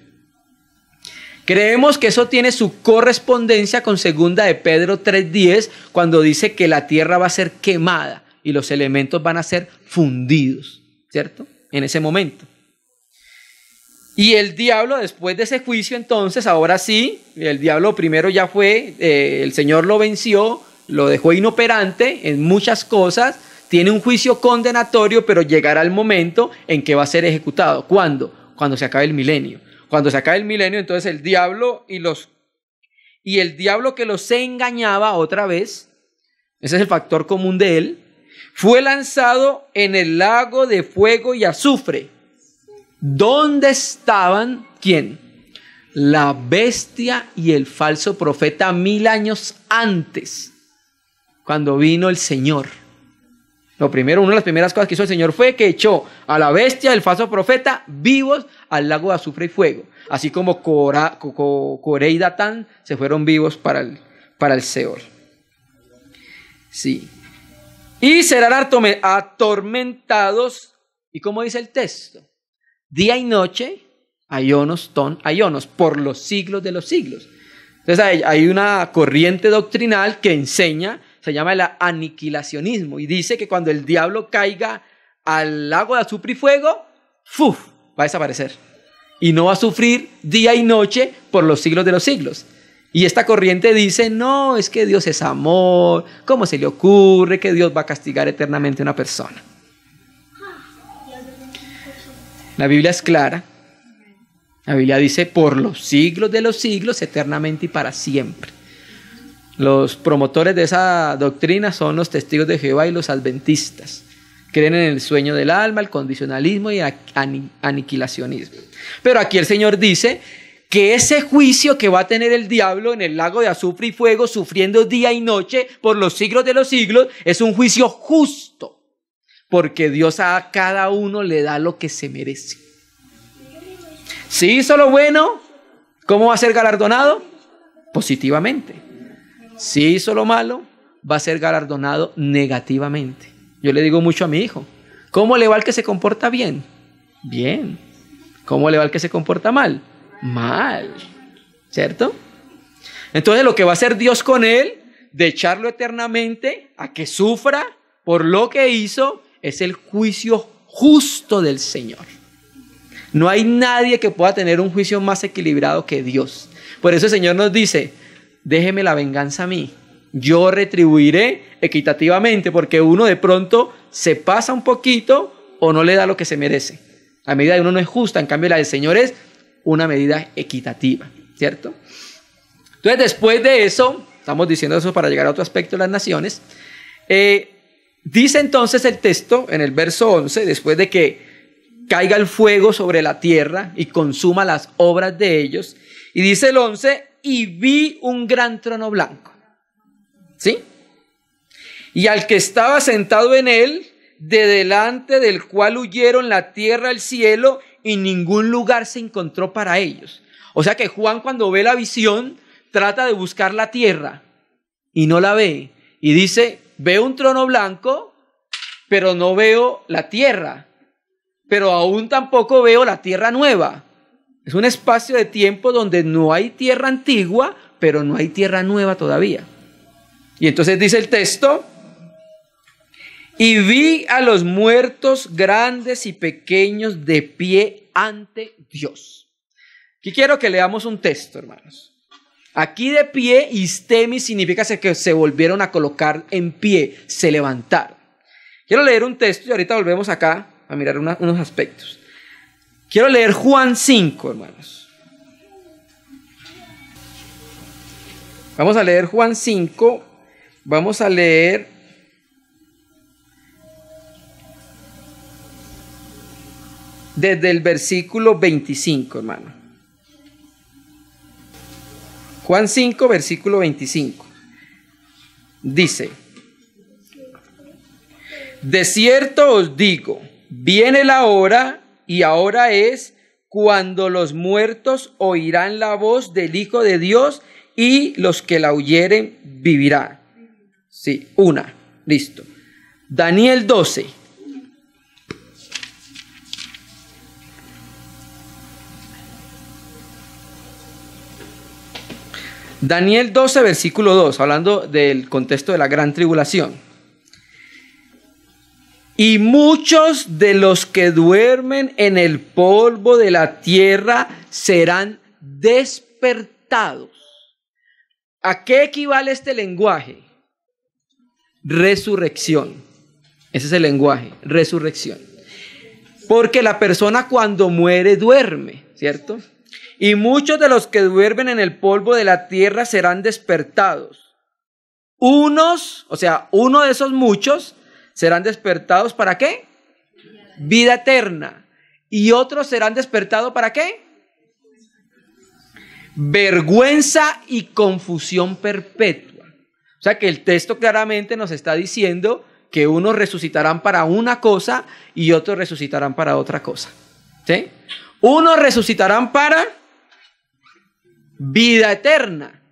A: Creemos que eso tiene su correspondencia con 2 de Pedro 3:10, cuando dice que la tierra va a ser quemada y los elementos van a ser fundidos, ¿cierto? En ese momento. Y el diablo, después de ese juicio, entonces, ahora sí, el diablo primero ya fue, el Señor lo venció, lo dejó inoperante en muchas cosas, tiene un juicio condenatorio, pero llegará el momento en que va a ser ejecutado. ¿Cuándo? Cuando se acabe el milenio. Cuando se acabe el milenio, entonces el diablo y el diablo que los engañaba otra vez, ese es el factor común de él, fue lanzado en el lago de fuego y azufre. ¿Dónde estaban? ¿Quién? La bestia y el falso profeta 1000 años antes, cuando vino el Señor. Lo primero, una de las primeras cosas que hizo el Señor fue que echó a la bestia, el falso profeta, vivos al lago de azufre y fuego. Así como Coré y Datán se fueron vivos para el Seol. Sí. Y serán atormentados, ¿y cómo dice el texto? Día y noche, aionos, por los siglos de los siglos. Entonces hay una corriente doctrinal que enseña, se llama el aniquilacionismo, y dice que cuando el diablo caiga al lago de azufre y fuego, ¡fuf!, va a desaparecer. Y no va a sufrir día y noche por los siglos de los siglos. Y esta corriente dice, no, es que Dios es amor, ¿cómo se le ocurre que Dios va a castigar eternamente a una persona? La Biblia es clara. La Biblia dice, por los siglos de los siglos, eternamente y para siempre. Los promotores de esa doctrina son los testigos de Jehová y los adventistas. Creen en el sueño del alma, el condicionalismo y aniquilacionismo. Pero aquí el Señor dice que ese juicio que va a tener el diablo en el lago de azufre y fuego, sufriendo día y noche por los siglos de los siglos, es un juicio justo, porque Dios a cada uno le da lo que se merece. Si hizo lo bueno, ¿cómo va a ser galardonado? Positivamente. Si hizo lo malo, va a ser galardonado negativamente. Yo le digo mucho a mi hijo, ¿cómo le va al que se comporta bien? Bien. ¿Cómo le va al que se comporta mal? Mal. ¿Cierto? Entonces lo que va a hacer Dios con él, de echarlo eternamente a que sufra por lo que hizo, es el juicio justo del Señor. No hay nadie que pueda tener un juicio más equilibrado que Dios. Por eso el Señor nos dice, déjeme la venganza a mí. Yo retribuiré equitativamente, porque uno de pronto se pasa un poquito o no le da lo que se merece. La medida de uno no es justa, en cambio la del Señor es una medida equitativa, ¿cierto? Entonces después de eso, estamos diciendo eso para llegar a otro aspecto de las naciones, dice entonces el texto en el verso 11, después de que caiga el fuego sobre la tierra y consuma las obras de ellos, y dice el 11, y vi un gran trono blanco, ¿sí? Y al que estaba sentado en él, de delante del cual huyeron la tierra, el cielo, y ningún lugar se encontró para ellos. O sea que Juan, cuando ve la visión, trata de buscar la tierra y no la ve. Y dice, veo un trono blanco, pero no veo la tierra. Pero aún tampoco veo la tierra nueva. Es un espacio de tiempo donde no hay tierra antigua, pero no hay tierra nueva todavía. Y entonces dice el texto, y vi a los muertos grandes y pequeños de pie ante Dios. Aquí quiero que leamos un texto, hermanos. Aquí de pie, istemi, significa que se volvieron a colocar en pie, se levantaron. Quiero leer un texto y ahorita volvemos acá a mirar unos aspectos. Quiero leer Juan 5, hermanos. Vamos a leer Juan 5, vamos a leer desde el versículo 25, hermano. Juan 5, versículo 25. Dice, de cierto os digo, viene la hora, y ahora es, cuando los muertos oirán la voz del Hijo de Dios, y los que la oyeren vivirán. Sí, una, listo. Daniel 12. Daniel 12, versículo 2, hablando del contexto de la gran tribulación. Y muchos de los que duermen en el polvo de la tierra serán despertados. ¿A qué equivale este lenguaje? Resurrección. Ese es el lenguaje, resurrección. Porque la persona cuando muere duerme, ¿cierto? Y muchos de los que duermen en el polvo de la tierra serán despertados. Unos, o sea, uno de esos muchos serán despertados ¿para qué? Vida eterna. Y otros serán despertados ¿para qué? Vergüenza y confusión perpetua. O sea que el texto claramente nos está diciendo que unos resucitarán para una cosa y otros resucitarán para otra cosa. ¿Sí? Unos resucitarán para vida eterna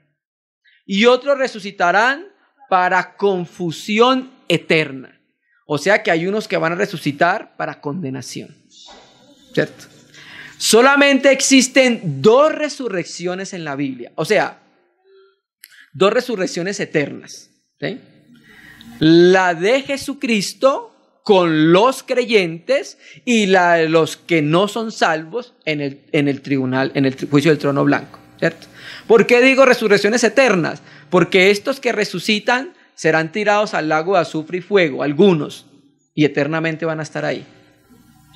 A: y otros resucitarán para confusión eterna. O sea que hay unos que van a resucitar para condenación, ¿cierto? Solamente existen dos resurrecciones en la Biblia, o sea, dos resurrecciones eternas, ¿sí? La de Jesucristo con los creyentes y la de los que no son salvos en el tribunal, en el juicio del trono blanco. ¿cierto? ¿Por qué digo resurrecciones eternas? Porque estos que resucitan serán tirados al lago de azufre y fuego, algunos, y eternamente van a estar ahí.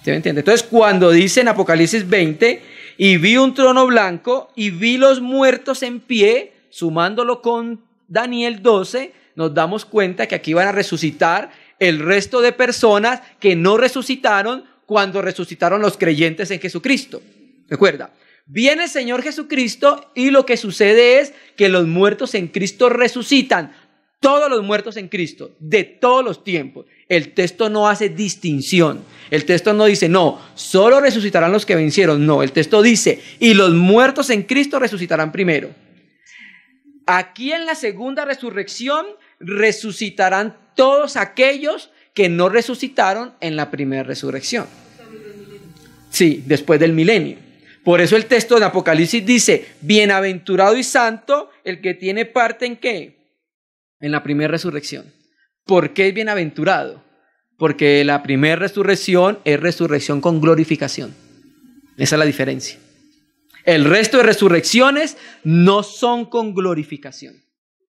A: ¿Sí me entiende? Entonces, cuando dice en Apocalipsis 20, y vi un trono blanco y vi los muertos en pie, sumándolo con Daniel 12, nos damos cuenta que aquí van a resucitar el resto de personas que no resucitaron cuando resucitaron los creyentes en Jesucristo. Recuerda, viene el Señor Jesucristo y lo que sucede es que los muertos en Cristo resucitan. Todos los muertos en Cristo, de todos los tiempos. El texto no hace distinción. El texto no dice, no, solo resucitarán los que vencieron. No, el texto dice, y los muertos en Cristo resucitarán primero. Aquí en la segunda resurrección resucitarán todos aquellos que no resucitaron en la primera resurrección. Sí, después del milenio. Por eso el texto de Apocalipsis dice, bienaventurado y santo el que tiene parte ¿en qué? En la primera resurrección. ¿Por qué es bienaventurado? Porque la primera resurrección es resurrección con glorificación. Esa es la diferencia. El resto de resurrecciones no son con glorificación.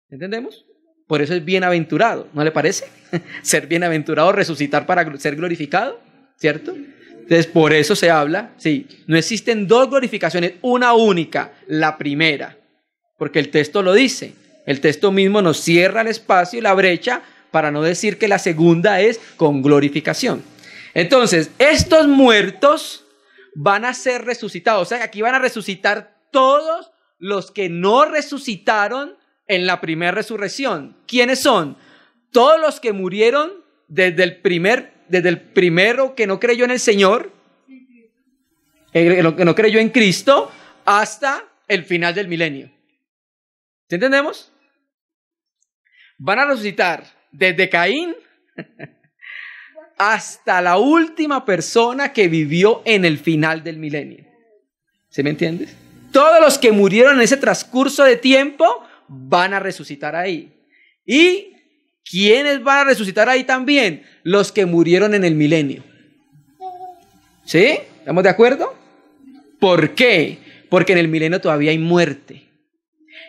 A: ¿Entendemos? Por eso es bienaventurado, ¿no le parece? Ser bienaventurado, resucitar para ser glorificado, ¿cierto? Entonces, por eso se habla, sí, no existen dos glorificaciones, una única, la primera, porque el texto lo dice. El texto mismo nos cierra el espacio y la brecha para no decir que la segunda es con glorificación. Entonces, estos muertos van a ser resucitados. O sea, aquí van a resucitar todos los que no resucitaron en la primera resurrección. ¿Quiénes son? Todos los que murieron desde el primero que no creyó en el Señor, que no creyó en Cristo, hasta el final del milenio. ¿Sí entendemos? Van a resucitar desde Caín hasta la última persona que vivió en el final del milenio. ¿Sí me entiendes? Todos los que murieron en ese transcurso de tiempo van a resucitar ahí. ¿Y quiénes van a resucitar ahí también? Los que murieron en el milenio. ¿Sí? ¿Estamos de acuerdo? ¿Por qué? Porque en el milenio todavía hay muerte.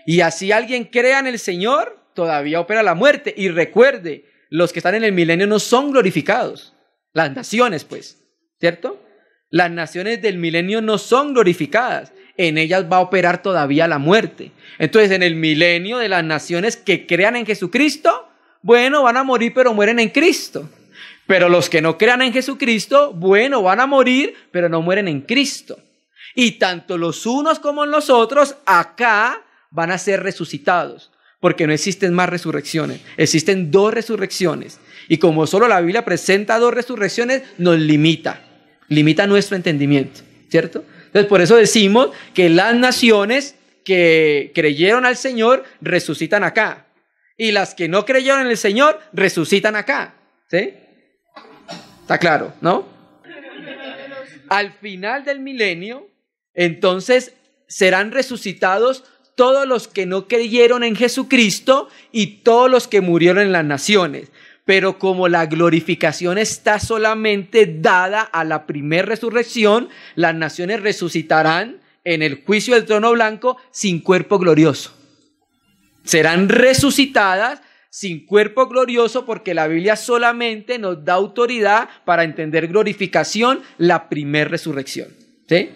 A: Y así alguien crea en el Señor, todavía opera la muerte. Y recuerde, los que están en el milenio no son glorificados. Las naciones, pues, ¿cierto? Las naciones del milenio no son glorificadas. En ellas va a operar todavía la muerte. Entonces, en el milenio de las naciones que crean en Jesucristo, bueno, van a morir, pero mueren en Cristo. Pero los que no crean en Jesucristo, bueno, van a morir, pero no mueren en Cristo. Y tanto los unos como los otros, acá van a ser resucitados. Porque no existen más resurrecciones, existen dos resurrecciones. Y como solo la Biblia presenta dos resurrecciones, nos limita nuestro entendimiento, ¿cierto? Entonces por eso decimos que las naciones que creyeron al Señor resucitan acá. Y las que no creyeron en el Señor resucitan acá, ¿sí? Está claro, ¿no? Al final del milenio, entonces serán resucitados todos los que no creyeron en Jesucristo y todos los que murieron en las naciones. Pero como la glorificación está solamente dada a la primera resurrección, las naciones resucitarán en el juicio del trono blanco sin cuerpo glorioso. Serán resucitadas sin cuerpo glorioso porque la Biblia solamente nos da autoridad para entender glorificación, la primera resurrección. ¿Sí?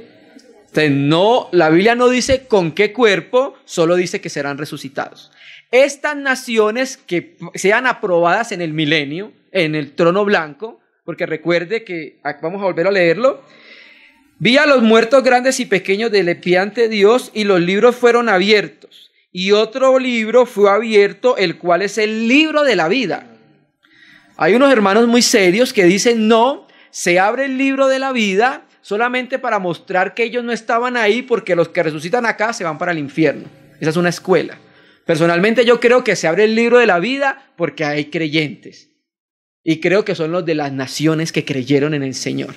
A: Entonces, no, la Biblia no dice con qué cuerpo, solo dice que serán resucitados. Estas naciones que sean aprobadas en el milenio, en el trono blanco, porque recuerde que, vamos a volver a leerlo, vi a los muertos grandes y pequeños de pie ante Dios y los libros fueron abiertos. Y otro libro fue abierto, el cual es el libro de la vida. Hay unos hermanos muy serios que dicen, no, se abre el libro de la vida solamente para mostrar que ellos no estaban ahí porque los que resucitan acá se van para el infierno. Esa es una escuela. Personalmente yo creo que se abre el libro de la vida porque hay creyentes. Y creo que son los de las naciones que creyeron en el Señor.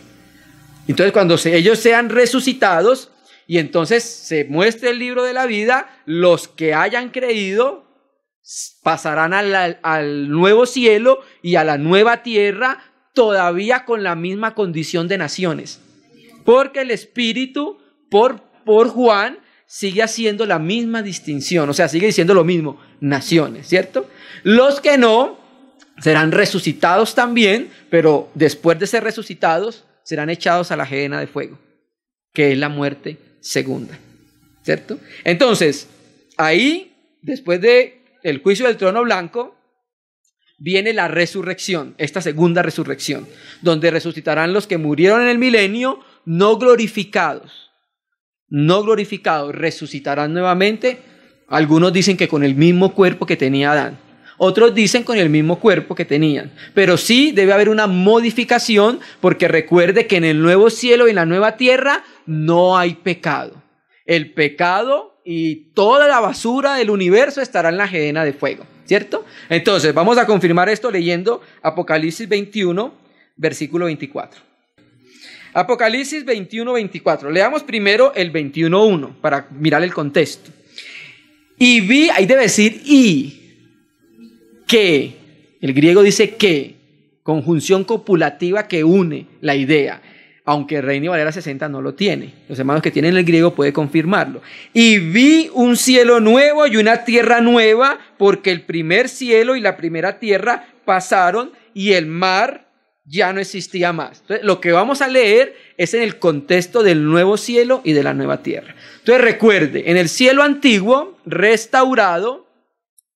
A: Entonces cuando ellos sean resucitados y entonces se muestre el libro de la vida, los que hayan creído pasarán al nuevo cielo y a la nueva tierra todavía con la misma condición de naciones. Porque el Espíritu, por Juan, sigue haciendo la misma distinción, o sea, sigue diciendo lo mismo, naciones, ¿cierto? Los que no serán resucitados también, pero después de ser resucitados, serán echados a la gehenna de fuego, que es la muerte segunda, ¿cierto? Entonces, ahí, después del juicio del trono blanco, viene la resurrección, esta segunda resurrección, donde resucitarán los que murieron en el milenio, no glorificados, resucitarán nuevamente. Algunos dicen que con el mismo cuerpo que tenía Adán, otros dicen con el mismo cuerpo que tenían, pero sí debe haber una modificación, porque recuerde que en el nuevo cielo y en la nueva tierra no hay pecado. El pecado y toda la basura del universo estará en la gehenna de fuego, ¿cierto? Entonces, vamos a confirmar esto leyendo Apocalipsis 21, versículo 24. Apocalipsis 21, 24. Leamos primero el 21.1 para mirar el contexto. Y vi, ahí debe decir que, el griego dice que, conjunción copulativa que une la idea, aunque Reina y Valera 60 no lo tiene. Los hermanos que tienen el griego pueden confirmarlo. Y vi un cielo nuevo y una tierra nueva, porque el primer cielo y la primera tierra pasaron y el mar ya no existía más. Entonces, lo que vamos a leer es en el contexto del nuevo cielo y de la nueva tierra. Entonces recuerde, en el cielo antiguo, restaurado,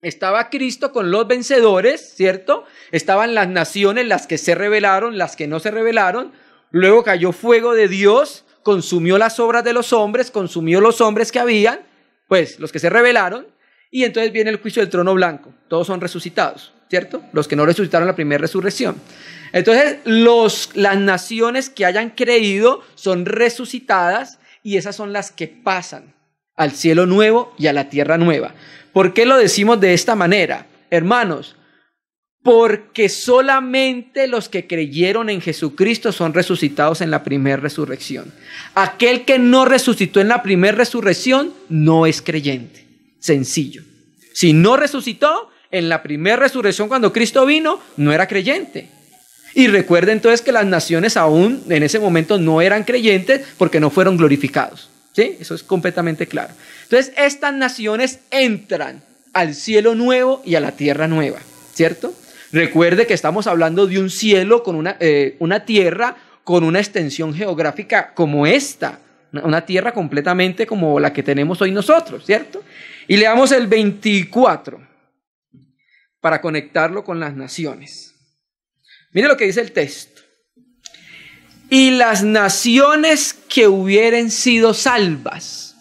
A: estaba Cristo con los vencedores, ¿cierto? Estaban las naciones, las que se rebelaron, las que no se rebelaron. Luego cayó fuego de Dios, consumió las obras de los hombres, consumió los hombres que habían, pues los que se rebelaron, y entonces viene el juicio del trono blanco. Todos son resucitados, ¿cierto? Los que no resucitaron la primera resurrección. Entonces las naciones que hayan creído son resucitadas, y esas son las que pasan al cielo nuevo y a la tierra nueva. ¿Por qué lo decimos de esta manera? Hermanos, porque solamente los que creyeron en Jesucristo son resucitados en la primera resurrección. Aquel que no resucitó en la primera resurrección no es creyente. Sencillo. Si no resucitó en la primera resurrección cuando Cristo vino, no era creyente. Y recuerden entonces que las naciones aún en ese momento no eran creyentes porque no fueron glorificados. ¿Sí? Eso es completamente claro. Entonces estas naciones entran al cielo nuevo y a la tierra nueva, ¿cierto? Recuerde que estamos hablando de un cielo con una tierra con una extensión geográfica como esta, una tierra completamente como la que tenemos hoy nosotros, ¿cierto? Y leamos el 24 para conectarlo con las naciones. Mire lo que dice el texto. Y las naciones que hubieren sido salvas,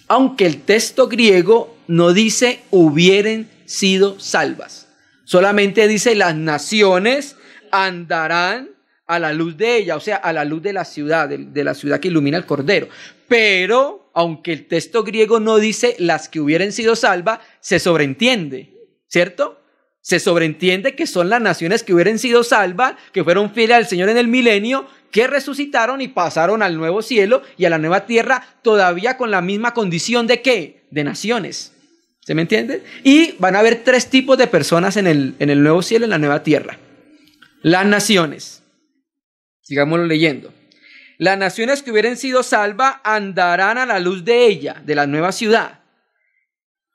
A: aunque el texto griego no dice hubieren sido salvas. Solamente dice las naciones andarán a la luz de ella, o sea, a la luz de la ciudad que ilumina el Cordero. Pero, aunque el texto griego no dice las que hubieran sido salvas, se sobreentiende, ¿cierto? Se sobreentiende que son las naciones que hubieran sido salvas, que fueron fieles al Señor en el milenio, que resucitaron y pasaron al nuevo cielo y a la nueva tierra, todavía con la misma condición de ¿qué? De naciones. ¿Se me entiende? Y van a haber tres tipos de personas en el nuevo cielo y en la nueva tierra. Las naciones. Sigámoslo leyendo. Las naciones que hubieran sido salvas andarán a la luz de ella, de la nueva ciudad.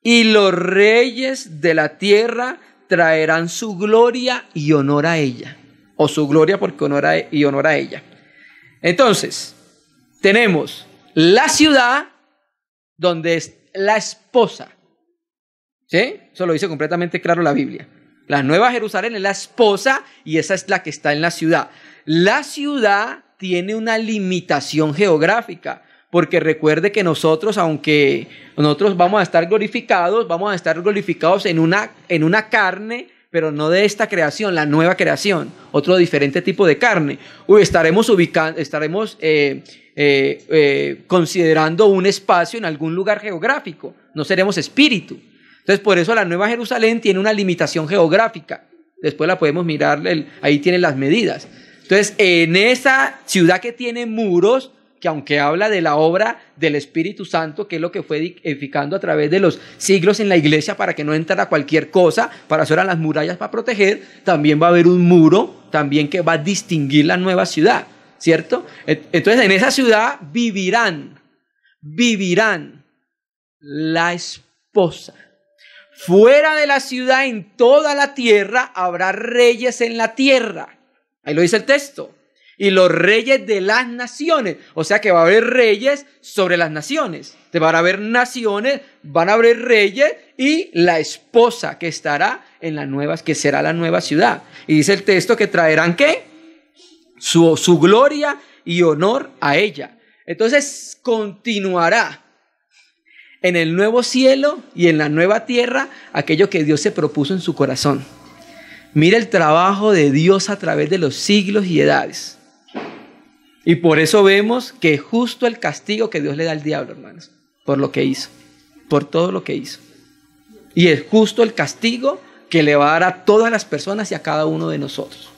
A: Y los reyes de la tierra traerán su gloria y honor a ella. O su gloria porque honor a ella. Entonces, tenemos la ciudad donde es la esposa. ¿Sí? Eso lo dice completamente claro la Biblia. La Nueva Jerusalén es la esposa y esa es la que está en la ciudad. La ciudad tiene una limitación geográfica, porque recuerde que nosotros, aunque nosotros vamos a estar glorificados en una carne, pero no de esta creación, la nueva creación, otro diferente tipo de carne. Estaremos considerando un espacio en algún lugar geográfico, no seremos espíritu. Entonces, por eso la Nueva Jerusalén tiene una limitación geográfica. Después la podemos mirar, ahí tienen las medidas. Entonces, en esa ciudad que tiene muros, que aunque habla de la obra del Espíritu Santo, que es lo que fue edificando a través de los siglos en la iglesia para que no entrara cualquier cosa, para eso eran las murallas para proteger, también va a haber un muro, también que va a distinguir la nueva ciudad, ¿cierto? Entonces, en esa ciudad vivirán, vivirán la esposa. Fuera de la ciudad, en toda la tierra, habrá reyes en la tierra. Ahí lo dice el texto. Y los reyes de las naciones. O sea que va a haber reyes sobre las naciones. Van a haber naciones, van a haber reyes y la esposa que estará en la nueva, que será la nueva ciudad. Y dice el texto que traerán ¿qué? Su gloria y honor a ella. Entonces continuará en el nuevo cielo y en la nueva tierra aquello que Dios se propuso en su corazón. Mira el trabajo de Dios a través de los siglos y edades. Y por eso vemos que es justo el castigo que Dios le da al diablo, hermanos, por lo que hizo, por todo lo que hizo. Y es justo el castigo que le va a dar a todas las personas y a cada uno de nosotros.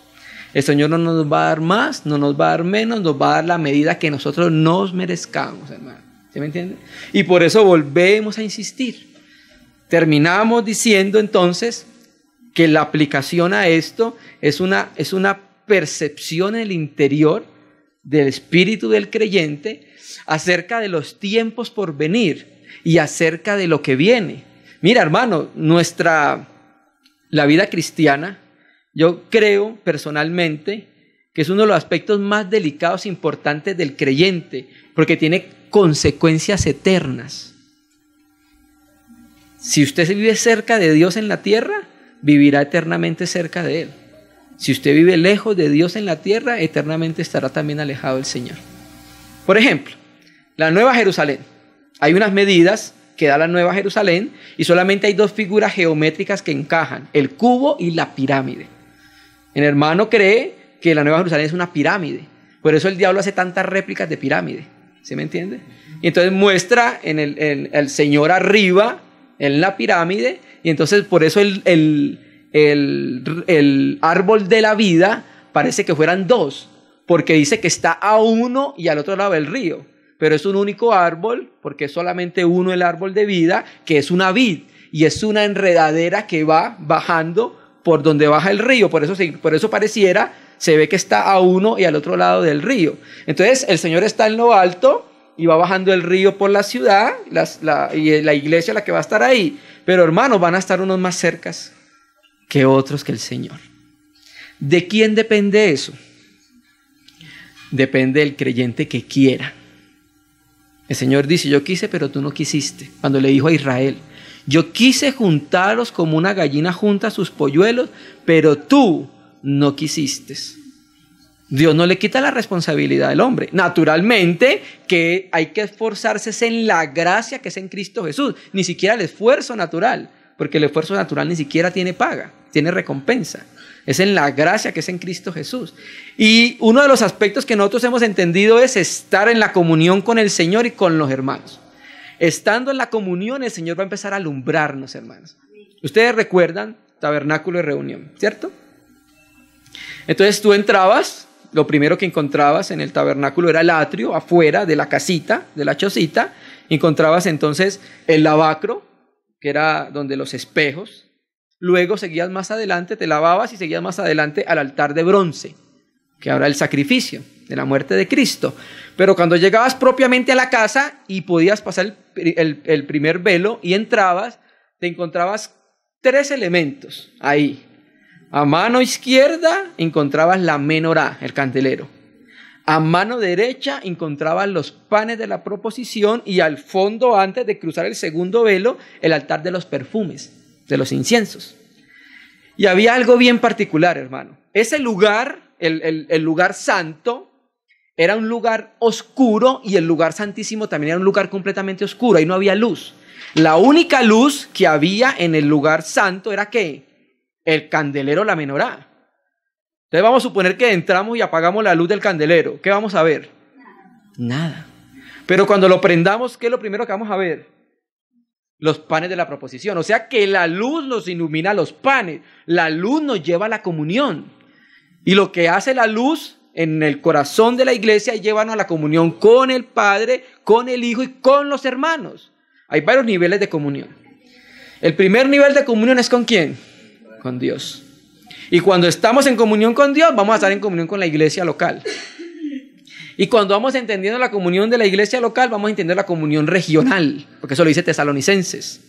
A: El Señor no nos va a dar más, no nos va a dar menos, nos va a dar la medida que nosotros nos merezcamos, hermano. ¿Sí me entiende? Y por eso volvemos a insistir. Terminamos diciendo entonces que la aplicación a esto es una percepción en el interior del espíritu del creyente acerca de los tiempos por venir y acerca de lo que viene. Mira, hermano, la vida cristiana, yo creo personalmente que es uno de los aspectos más delicados e importantes del creyente, porque tiene consecuencias eternas. Si usted vive cerca de Dios en la tierra, vivirá eternamente cerca de Él. Si usted vive lejos de Dios en la tierra, eternamente estará también alejado del Señor. Por ejemplo, la Nueva Jerusalén. Hay unas medidas que da la Nueva Jerusalén y solamente hay dos figuras geométricas que encajan, el cubo y la pirámide. El hermano cree que la Nueva Jerusalén es una pirámide. Por eso el diablo hace tantas réplicas de pirámide. ¿Sí me entiende? Y entonces muestra en el Señor arriba, en la pirámide, y entonces por eso el árbol de la vida parece que fueran dos, porque dice que está a uno y al otro lado del río, pero es un único árbol, porque es solamente uno el árbol de vida, que es una vid, y es una enredadera que va bajando por donde baja el río, por eso pareciera, se ve que está a uno y al otro lado del río. Entonces el Señor está en lo alto y va bajando el río por la ciudad, y la iglesia la que va a estar ahí, pero hermanos, van a estar unos más cercas que otros que el Señor. ¿De quién depende eso? Depende del creyente que quiera. El Señor dice, yo quise, pero tú no quisiste. Cuando le dijo a Israel, yo quise juntarlos como una gallina junta sus polluelos, pero tú no quisiste. Dios no le quita la responsabilidad al hombre. Naturalmente que hay que esforzarse en la gracia que es en Cristo Jesús, ni siquiera el esfuerzo natural, porque el esfuerzo natural ni siquiera tiene paga, tiene recompensa. Es en la gracia que es en Cristo Jesús. Y uno de los aspectos que nosotros hemos entendido es estar en la comunión con el Señor y con los hermanos. Estando en la comunión, el Señor va a empezar a alumbrarnos, hermanos. Ustedes recuerdan tabernáculo de reunión, ¿cierto? Entonces tú entrabas, lo primero que encontrabas en el tabernáculo era el atrio, afuera de la casita, de la chocita. Encontrabas entonces el lavacro, que era donde los espejos. Luego seguías más adelante, te lavabas y seguías más adelante al altar de bronce, que ahora el sacrificio de la muerte de Cristo. Pero cuando llegabas propiamente a la casa y podías pasar el primer velo y entrabas, te encontrabas tres elementos ahí. A mano izquierda encontrabas la menorá, el candelero. A mano derecha encontrabas los panes de la proposición y al fondo, antes de cruzar el segundo velo, el altar de los perfumes, de los inciensos. Y había algo bien particular, hermano. Ese lugar, el lugar santo, era un lugar oscuro y el lugar santísimo también era un lugar completamente oscuro. Ahí no había luz. La única luz que había en el lugar santo era ¿qué? El candelero, la menorá. Entonces vamos a suponer que entramos y apagamos la luz del candelero. ¿Qué vamos a ver? Nada. Pero cuando lo prendamos, ¿qué es lo primero que vamos a ver? Los panes de la proposición. O sea que la luz nos ilumina los panes. La luz nos lleva a la comunión. Y lo que hace la luz en el corazón de la iglesia es llevarnos a la comunión con el Padre, con el Hijo y con los hermanos. Hay varios niveles de comunión. El primer nivel de comunión es ¿con quién? Con Dios. Y cuando estamos en comunión con Dios, vamos a estar en comunión con la iglesia local. Y cuando vamos entendiendo la comunión de la iglesia local, vamos a entender la comunión regional, porque eso lo dice Tesalonicenses,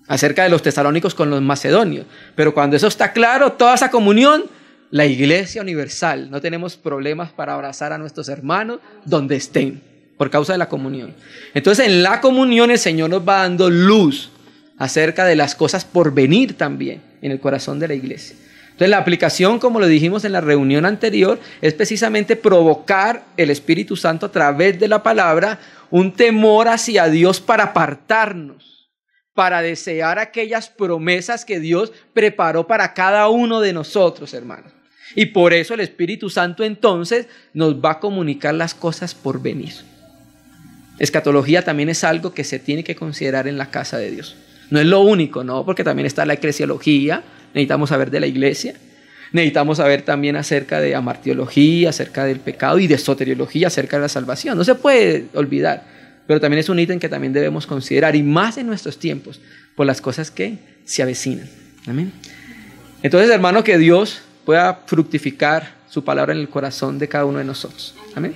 A: acerca de los tesalónicos con los macedonios. Pero cuando eso está claro, toda esa comunión, la iglesia universal, no tenemos problemas para abrazar a nuestros hermanos donde estén, por causa de la comunión. Entonces en la comunión el Señor nos va dando luz acerca de las cosas por venir también en el corazón de la iglesia. Entonces la aplicación, como lo dijimos en la reunión anterior, es precisamente provocar el Espíritu Santo a través de la palabra un temor hacia Dios para apartarnos, para desear aquellas promesas que Dios preparó para cada uno de nosotros, hermanos. Y por eso el Espíritu Santo entonces nos va a comunicar las cosas por venir. Escatología también es algo que se tiene que considerar en la casa de Dios. No es lo único, no, porque también está la eclesiología. Necesitamos saber de la iglesia, necesitamos saber también acerca de amartiología, acerca del pecado y de soteriología, acerca de la salvación. No se puede olvidar, pero también es un ítem que también debemos considerar, y más en nuestros tiempos, por las cosas que se avecinan. Amén. Entonces, hermano, que Dios pueda fructificar su palabra en el corazón de cada uno de nosotros. Amén.